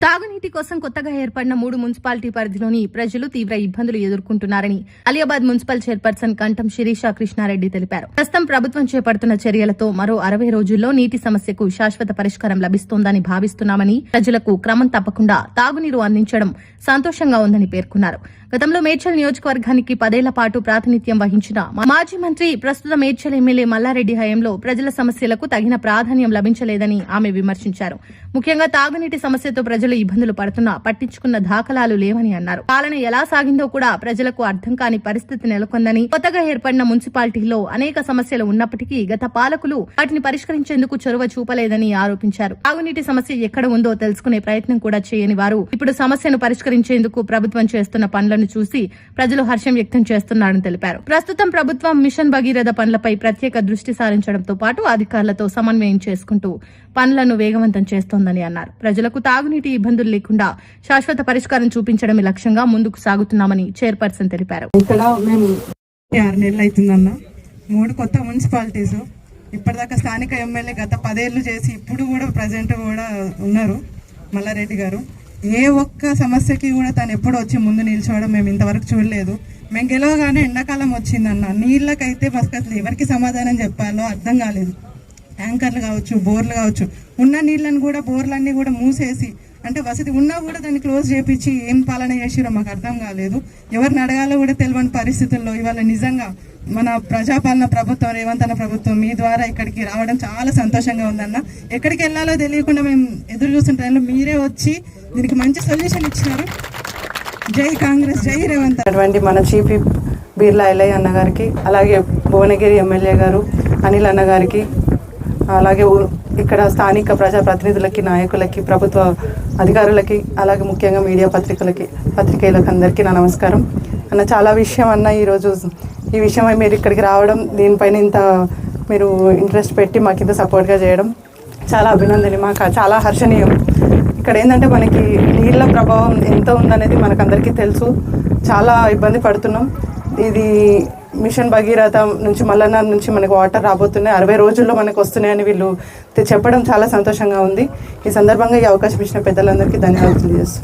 తాగునీటి కోసం కొత్తగా ఏర్పడిన 3 మున్సిపాలిటీ పరిధిలోని ప్రజలు తీవ్ర ఇబ్బందులు ఎదుర్కొంటున్నారని అలియాబాద్ మున్సిపల్ చైర్పర్సన్ కంఠం శిరీష కృష్ణారెడ్డి తెలిపారు. ప్రస్తుతం ప్రభుత్వం చేపడుతున్న చర్యలతో మరో 60 రోజుల్లో నీటి సమస్యకు శాశ్వత పరిష్కారం లభిస్తోందని భావిస్తున్నామని, ప్రజలకు క్రమం తప్పకుండా తాగునీరు అందించడం సంతోషంగా ఉందని పేర్కొన్నారు. గతంలో మేడ్చల్ నియోజకవర్గానికి 10 ఏళ్ల పాటు ప్రాతినిధ్యం వహించిన మాజీ మంత్రి, ప్రస్తుత మేడ్చల్ ఎమ్మెల్యే మల్లారెడ్డి హయాంలో ప్రజల సమస్యలకు తగిన ప్రాధాన్యం లభించలేదని ఆమె విమర్శించారు. ముఖ్యంగా తాగునీటి సమస్యతో ప్రజలు ఇబ్బందులు పడుతున్నా పట్టించుకున్న దాఖలాలు లేవని అన్నారు. పాలన ఎలా సాగిందో కూడా ప్రజలకు అర్థం కాని పరిస్థితి నెలకొందని, కొత్తగా ఏర్పడిన మున్సిపాలిటీలో అనేక సమస్యలు ఉన్నప్పటికీ గత పాలకులు వాటిని పరిష్కరించేందుకు చొరవ చూపలేదని ఆరోపించారు. తాగునీటి సమస్య ఎక్కడ ఉందో తెలుసుకునే ప్రయత్నం కూడా చేయని వారు ఇప్పుడు సమస్యను పరిష్కరించేందుకు ప్రభుత్వం చేస్తున్న పనులను చూసి ప్రజలు హర్షం వ్యక్తం చేస్తున్నారని తెలిపారు. ప్రస్తుతం ప్రభుత్వం మిషన్ భగీరథ పనులపై ప్రత్యేక దృష్టి సారించడంతో పాటు అధికారులతో సమన్వయం చేసుకుంటూ పనులను వేగవంతం చేస్తోందని అన్నారు. ప్రజలకు తాగునీటి ఇబ్బందులు లేకుండా శాశ్వత పరిష్కారం చూపించడమే లక్ష్యంగా ముందుకు సాగుతున్నామని చైర్పర్సన్ తెలిపారు. ఇక్కడ మేము 6 నెలలు అవుతుందన్న 3 కొత్త మున్సిపాలిటీస్. ఇప్పటిదాకా స్థానిక ఎమ్మెల్యే గత 10 ఏళ్లు చేసి ఇప్పుడు కూడా ప్రజెంట్ కూడా ఉన్నారు మల్లారెడ్డి గారు. ఏ ఒక్క సమస్యకి కూడా తను ఎప్పుడు వచ్చి ముందు నిల్చోవడం మేము ఇంతవరకు చూడలేదు. మేము గెలవగానే ఎండాకాలం వచ్చిందన్న, నీళ్ళకైతే అసలు ఎవరికి సమాధానం చెప్పాలో అర్థం కాలేదు. ట్యాంకర్లు కావచ్చు, బోర్లు కావచ్చు, ఉన్న నీళ్ళని కూడా బోర్లన్నీ కూడా మూసేసి, అంటే వసతి ఉన్నా కూడా దాన్ని క్లోజ్ చేపించి ఏం పాలన చేసిరో మాకు అర్థం కాలేదు. ఎవరిని అడగాలో కూడా తెలియని పరిస్థితుల్లో ఇవాళ నిజంగా మన ప్రజాపాలన ప్రభుత్వం, రేవంత్ అన్న ప్రభుత్వం మీ ద్వారా ఇక్కడికి రావడం చాలా సంతోషంగా ఉందన్న. ఎక్కడికి వెళ్ళాలో తెలియకుండా మేము ఎదురు చూస్తున్న టైంలో మీరే వచ్చి దీనికి మంచి సొల్యూషన్ ఇచ్చినారు. జై కాంగ్రెస్, జై రేవంత్. అటువంటి మన చీఫ్ బీర్లా ఎల్లయ్య అన్న గారికి, అలాగే భువనగిరి ఎమ్మెల్యే గారు అనిల్ అన్న గారికి, అలాగే ఇక్కడ స్థానిక ప్రజాప్రతినిధులకి, నాయకులకి, ప్రభుత్వ అధికారులకి, అలాగే ముఖ్యంగా మీడియా పత్రికేయులకు అందరికీ నా నమస్కారం. అన్న చాలా విషయం అన్న, ఈరోజు ఈ విషయమై మీరు ఇక్కడికి రావడం, దీనిపైన ఇంత మీరు ఇంట్రెస్ట్ పెట్టి మాకు ఇంత సపోర్ట్గా చేయడం చాలా అభినందనీయం, మాకు చాలా హర్షణీయం. ఇక్కడ ఏంటంటే మనకి నీళ్ళ ప్రభావం ఎంత ఉందనేది మనకు అందరికీ తెలుసు. చాలా ఇబ్బంది పడుతున్నాం. ఇది మిషన్ భగీరథ నుంచి మల్లన్న నుంచి మనకు వాటర్ రాబోతున్నాయి, 60 రోజుల్లో మనకు వస్తున్నాయని వీళ్ళు చెప్పడం చాలా సంతోషంగా ఉంది. ఈ సందర్భంగా ఈ అవకాశం ఇచ్చిన పెద్దలందరికీ ధన్యవాదాలు తెలియజేస్తాను.